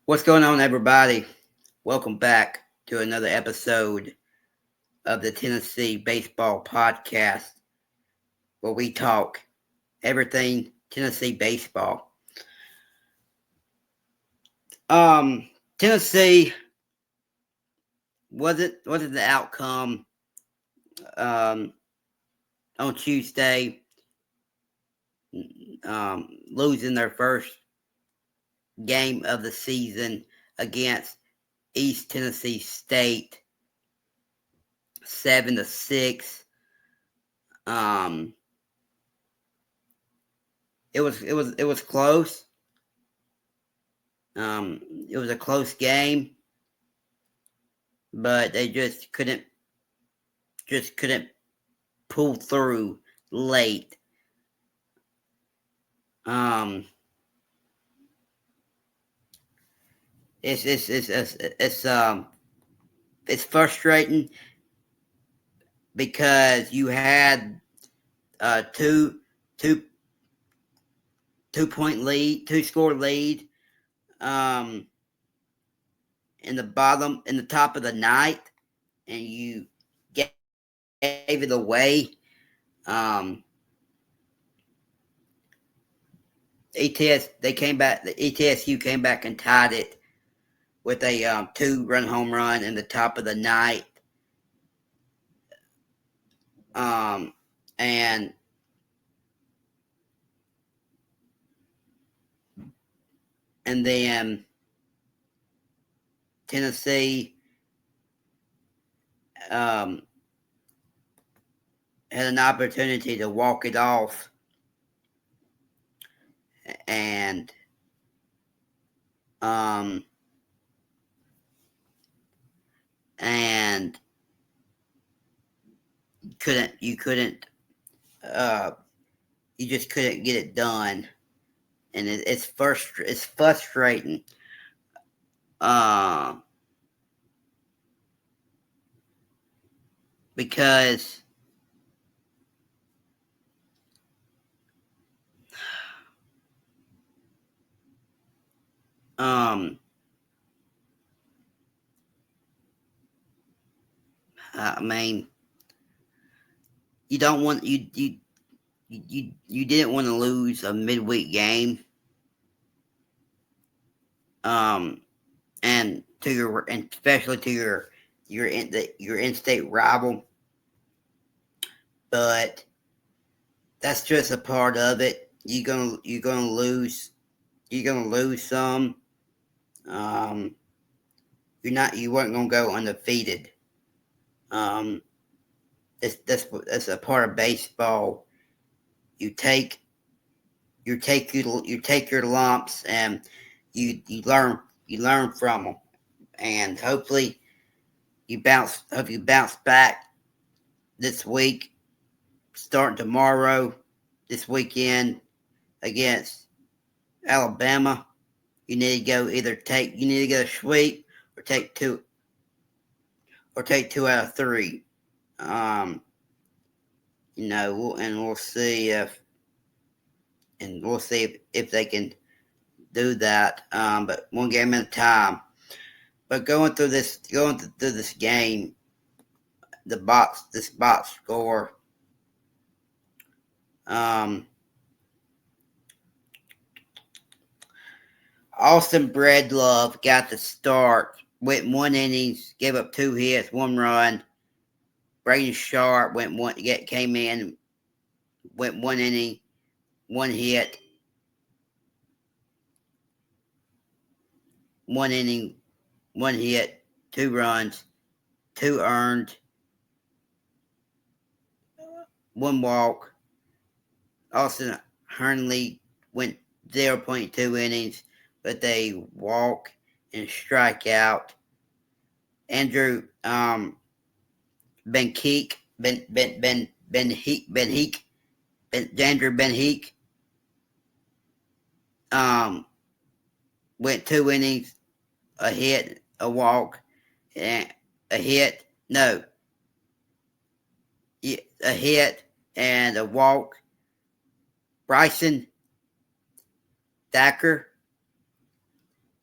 What's going on, everybody? Welcome back to another episode of the Tennessee Baseball Podcast, where we talk everything Tennessee baseball. Tennessee wasn't the outcome um, on Tuesday, losing their first game of the season against East Tennessee State, 7-6. Um, it was close. It was a close game, but they just couldn't pull through late. Um, it's frustrating because you had two two 2 point lead, 2 score lead, um, in the top of the ninth, and you gave it away. Um, the ETSU came back and tied it with a 2-run home run in the top of the ninth. And then Tennessee um, had an opportunity to walk it off, and um, and uh, you just couldn't get it done, and it's frustrating. Uh, because um, I mean, you don't want you didn't want to lose a midweek game, um, and especially to your in-state rival, but that's just a part of it. You're gonna lose some. Um, you weren't gonna go undefeated. Um, that's a part of baseball. You take you take your lumps, and you learn from them, and hopefully you bounce back this week, starting tomorrow, this weekend against Alabama. You need to go sweep, or take two out of three. Um, we'll see if they can do that. But one game at a time. But going through this game, this box score. Um, Austin Breedlove got the start. Went 1 innings, gave up 2 hits, 1 run. Braden Sharp came in, went 1 inning, 1 hit, 1 inning, 1 hit, 2 runs, 2 earned, 1 walk. Austin Hernley went 0.2 innings, but they walk and strike out. Andrew Benheek, Andrew Benheek, went 2 innings, a hit, a walk, and a hit. No, a hit and a walk. Bryson Thacker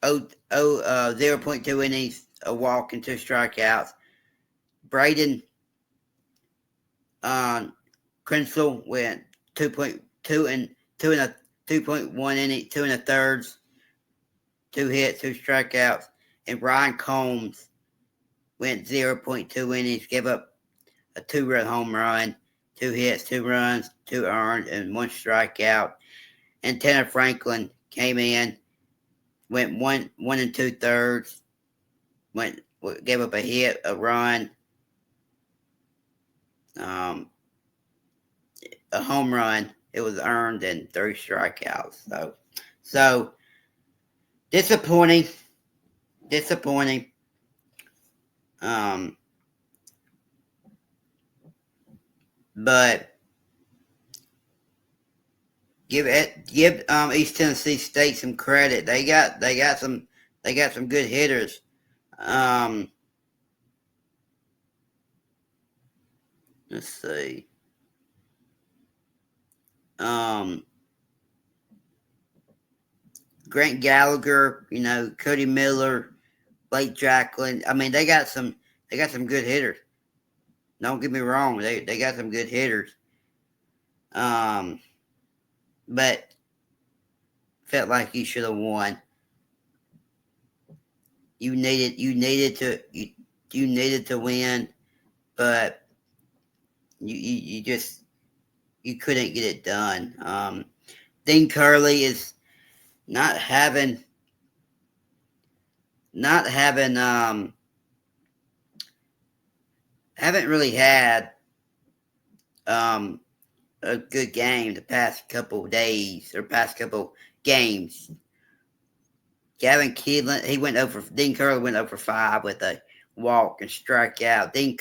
0.2 innings, a walk, and 2 strikeouts. Braden Crenshaw went 2.2 and 2.1 innings, 2 1/3, 2 hits, 2 strikeouts, and Ryan Combs went 0.2 innings, gave up a 2-run home run, 2 hits, 2 runs, 2 earned, and 1 strikeout. And Tanner Franklin came in, went 1 2/3, gave up a hit, a run, a home run. It was earned, and 3 strikeouts. So disappointing. But give East Tennessee State some credit. They got some good hitters. Let's see. Grant Gallagher, Cody Miller, Blake Jacqueline. I mean, they got some good hitters. Don't get me wrong, they got some good hitters. But felt like you should have won. You needed to win, but you just couldn't get it done. Dean Curley is not having haven't really had a good game the past couple days or past couple games. Gavin Keelan, Dean Curley went over 5 with a walk and strikeout. Gavin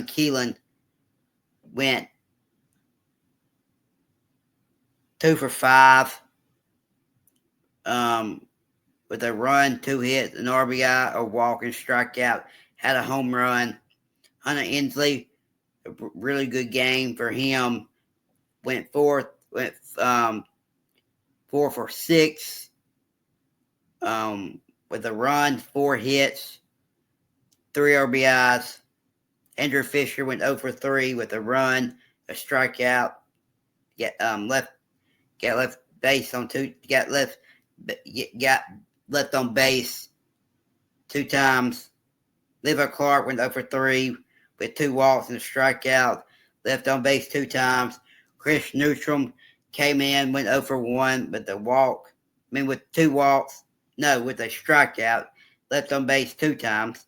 Keelan went 2 for 5 with a run, 2 hits, an RBI, a walk, and strikeout. Had a home run. Hunter Inslee, a really good game for him. Went 4 for 6 with a run, 4 hits, 3 RBIs. Andrew Fisher went 0 for 3 with a run, a strikeout. Got left base on 2. Got left on base 2 times. Levi Clark went 0 for 3 with 2 walks and a strikeout. Left on base 2 times. Chris Neutrum came in, went 0 for 1 with a walk. With 2 walks. No, with a strikeout. Left on base 2 times.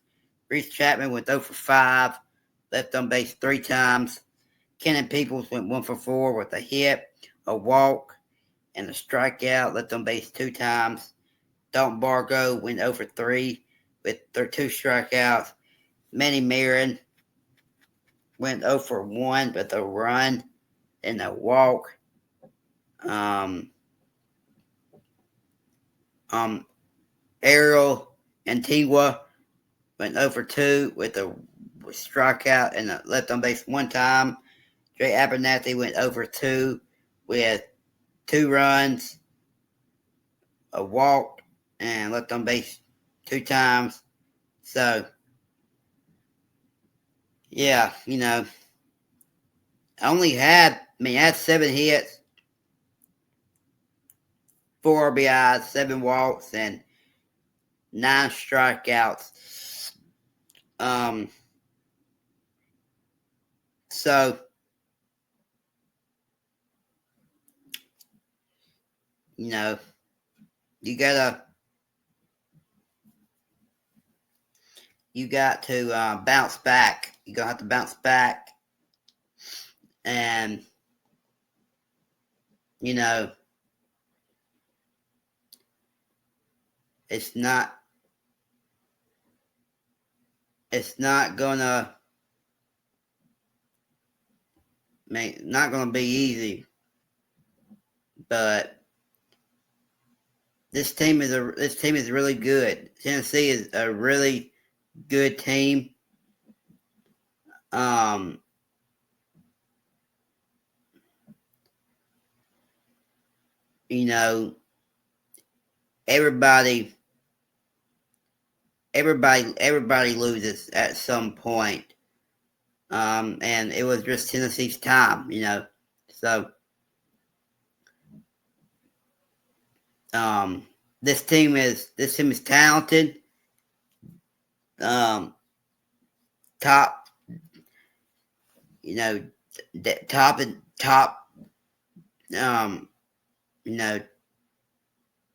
Reese Chapman went 0 for 5. Left on base 3 times. Kenan Peoples went 1 for 4 with a hit, a walk, and a strikeout. Left on base 2 times. Dalton Bargo went 0 for 3 with their 2 strikeouts. Manny Marin went 0 for 1 with a run and a walk. Ariel Antigua went 0 for 2 with a strikeout and a left on base 1 time. Jay Abernathy went 0 for 2 with 2 runs, a walk, and left on base 2 times. So, yeah, I had 7 hits, 4 RBIs, 7 walks, and 9 strikeouts. So, you got to bounce back. You're going to have to bounce back. And, it's not gonna be easy, but this team is really good. Tennessee is a really good team. you know, everybody loses at some point. And it was just Tennessee's time, So this team is talented. Top, top and top. You know,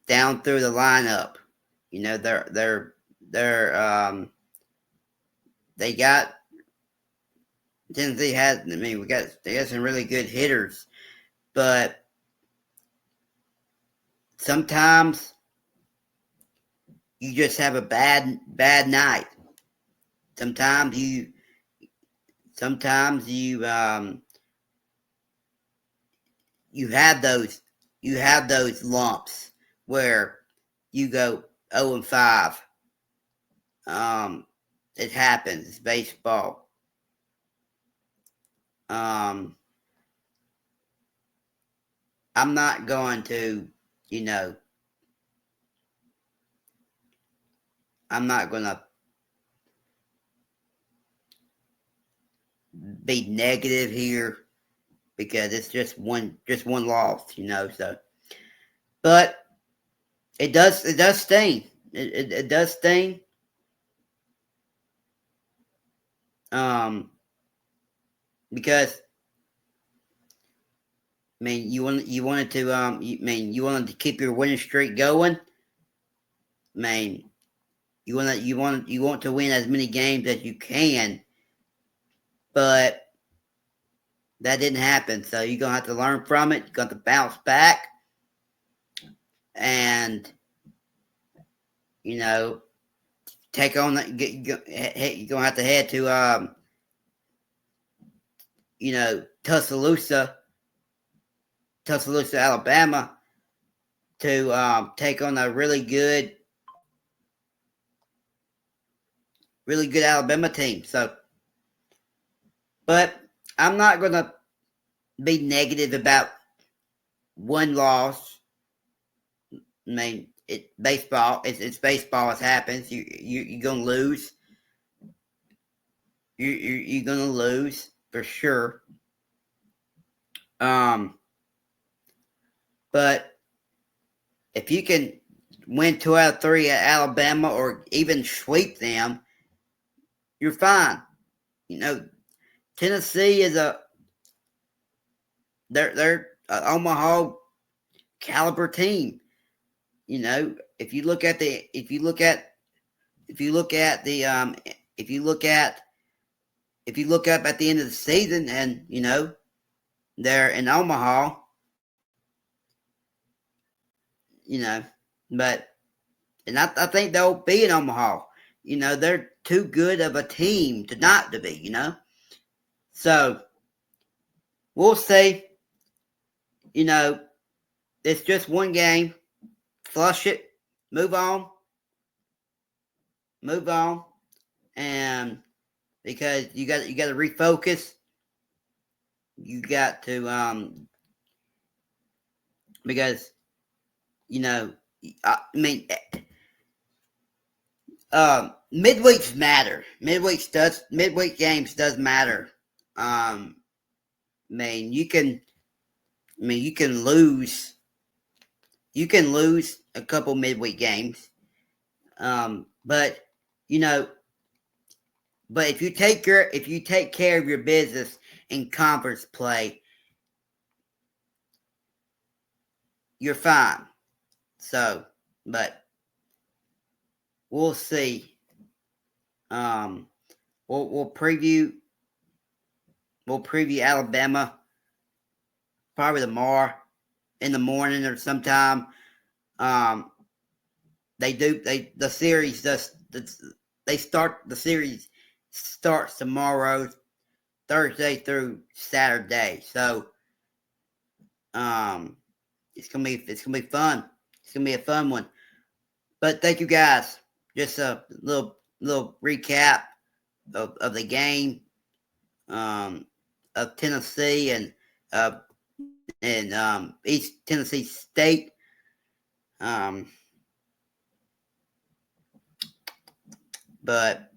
down through the lineup. They got Tennessee has. I mean, they got some really good hitters, but sometimes you just have a bad night. Sometimes you have those lumps where you go 0-5. It happens. It's baseball. I'm not going to, I'm not going to be negative here because it's just one loss, So, but it does sting. It does sting. Because I mean, you wanted to keep your winning streak going. I mean, you want to win as many games as you can, but that didn't happen. So you're gonna have to learn from it. You're gonna have to bounce back, and take on that. You're gonna have to head to Tuscaloosa, Alabama, to take on a really good Alabama team. So, but I'm not going to be negative about one loss. I mean, baseball. It's baseball. It happens. You're gonna lose. You're gonna lose for sure. But if you can win 2 out of 3 at Alabama or even sweep them, you're fine. Tennessee is they're an Omaha caliber team. If you look at up at the end of the season and they're in Omaha, but I think they'll be in Omaha. They're too good of a team to not to be, So we'll see. It's just one game. Flush it. Move on. And because you got to refocus. You got to because I mean midweeks matter. Midweek games does matter. I mean you can lose a couple midweek games. But if you take care of your business in conference play, you're fine. So, but we'll see. We'll preview Alabama probably tomorrow in the morning or sometime. The series starts tomorrow, Thursday through Saturday. So it's gonna be fun. It's gonna be a fun one. But thank you guys. Just a little recap of the game of Tennessee and East Tennessee State. But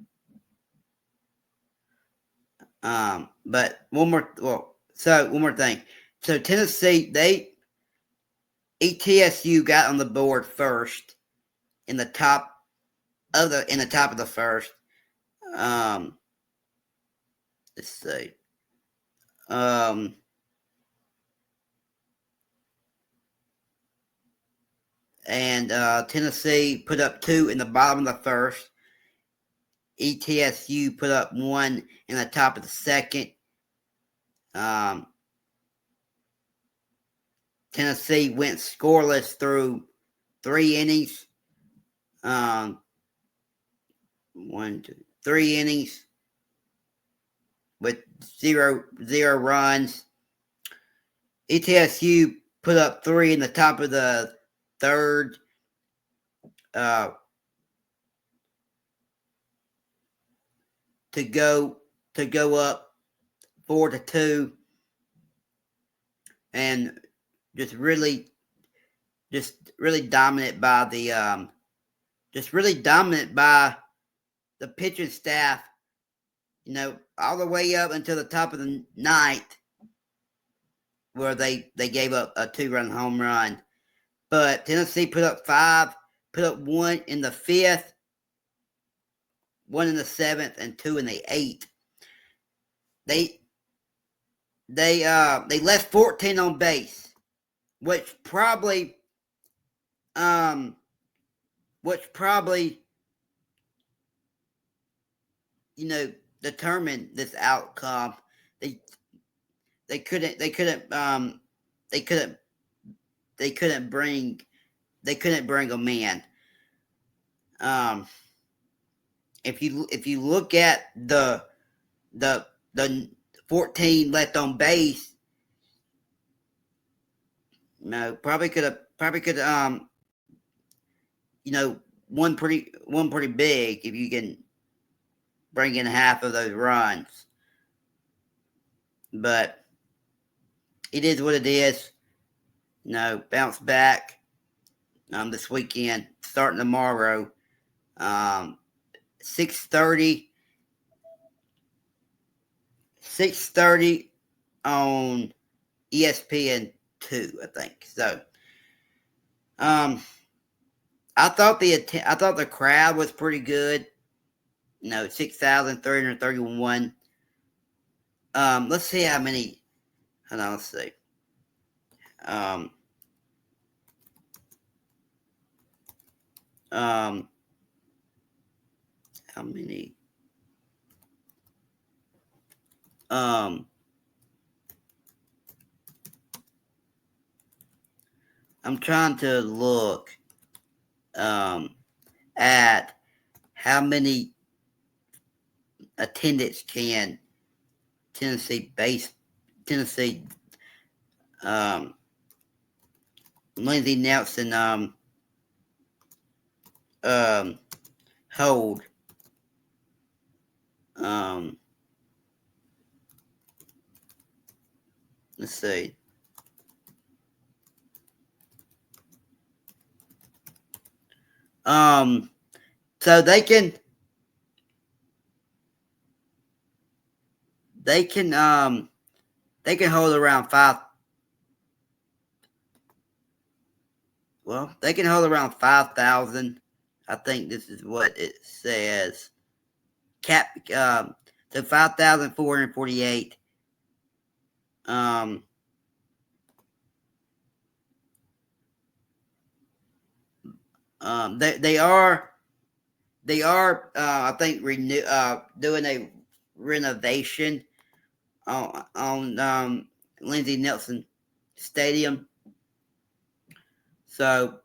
one more thing. So Tennessee, ETSU got on the board first in the top of the first. Let's see. And Tennessee put up 2 in the bottom of the first. ETSU put up 1 in the top of the second. Tennessee went scoreless through 3 innings. 3 innings with zero runs. ETSU put up 3 in the top of the third. To go up 4-2, and just really dominant by the pitching staff. All the way up until the top of the ninth, where they gave up a 2-run home run. But Tennessee put up 5, put up 1 in the 5th, 1 in the 7th, and 2 in the 8th. They left 14 on base, which probably determined this outcome. They couldn't bring them in. If you look at the 14 left on base, probably could one pretty big if you can bring in half of those runs. But it is what it is. Bounce back this weekend, starting tomorrow. 6:30 on ESPN2, I think. So, I thought the crowd was pretty good. 6,331. Let's see how many. Hold on, let's see. How many? I'm trying to look at how many attendance can Tennessee Lindsey Nelson hold. Let's see. So they can hold around 5. Well, they can hold around 5,000. I think this is what it says. So 5,448. They are I think doing a renovation on Lindsey Nelson Stadium. So,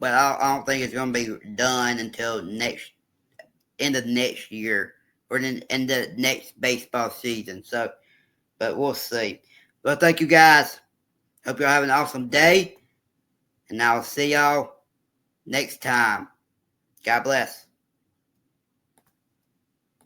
but I don't think it's going to be done until end of next year, or in the next baseball season. So, but we'll see. Well, thank you guys. Hope y'all have an awesome day, and I'll see y'all next time. God bless.